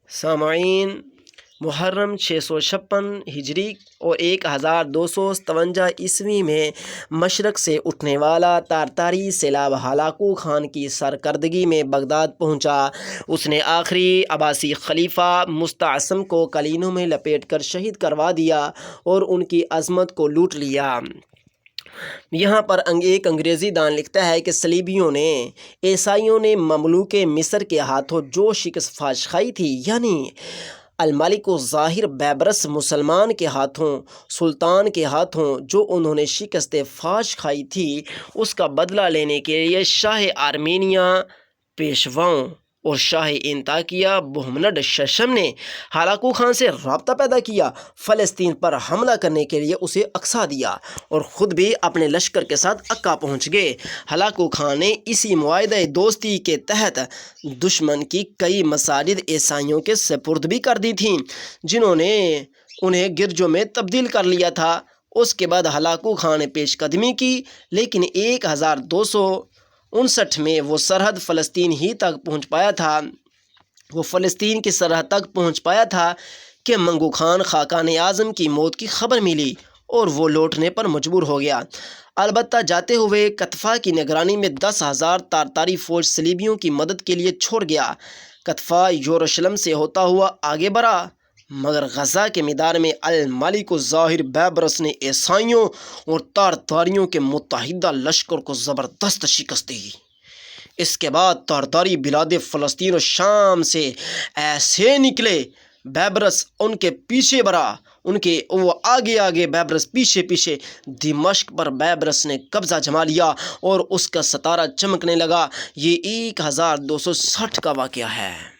سامعین، محرم 656 ہجری اور 1257 عیسوی میں مشرق سے اٹھنے والا تاتاری سیلاب ہلاکو خان کی سرکردگی میں بغداد پہنچا۔ اس نے آخری عباسی خلیفہ مستعصم کو کلینوں میں لپیٹ کر شہید کروا دیا اور ان کی عظمت کو لوٹ لیا۔ یہاں پر ایک انگریزی دان لکھتا ہے کہ صلیبیوں نے، عیسائیوں نے مملوک مصر کے ہاتھوں جو شکست فاش کھائی تھی، یعنی الملک الظاہر بیبرس مسلمان کے ہاتھوں، سلطان کے ہاتھوں جو انہوں نے شکست فاش کھائی تھی، اس کا بدلہ لینے کے لیے شاہ آرمینیا پیشواؤں اور شاہ انطاکیہ بہمنڈ ششم نے ہلاکو خان سے رابطہ پیدا کیا، فلسطین پر حملہ کرنے کے لیے اسے اکسا دیا اور خود بھی اپنے لشکر کے ساتھ اکا پہنچ گئے۔ ہلاکو خان نے اسی معاہدہ دوستی کے تحت دشمن کی کئی مساجد عیسائیوں کے سپرد بھی کر دی تھیں، جنہوں نے انہیں گرجوں میں تبدیل کر لیا تھا۔ اس کے بعد ہلاکو خان نے پیش قدمی کی، لیکن 1259 میں وہ سرحد فلسطین ہی تک پہنچ پایا تھا۔ وہ فلسطین کی سرحد تک پہنچ پایا تھا کہ منگو خان خاقان اعظم کی موت کی خبر ملی اور وہ لوٹنے پر مجبور ہو گیا۔ البتہ جاتے ہوئے کتفا کی نگرانی میں 10,000 تاتاری فوج صلیبیوں کی مدد کے لیے چھوڑ گیا۔ کتفا یروشلم سے ہوتا ہوا آگے بڑھا، مگر غزہ کے میدان میں الملک الظاہر بیبرس نے عیسائیوں اور تاتاریوں کے متحدہ لشکر کو زبردست شکست دی۔ اس کے بعد تاتاری بلاد فلسطین و شام سے ایسے نکلے، بیبرس ان کے پیچھے بڑھا، وہ آگے بیبرس پیچھے دمشق پر بیبرس نے قبضہ جما لیا اور اس کا ستارہ چمکنے لگا۔ یہ 1260 کا واقعہ ہے۔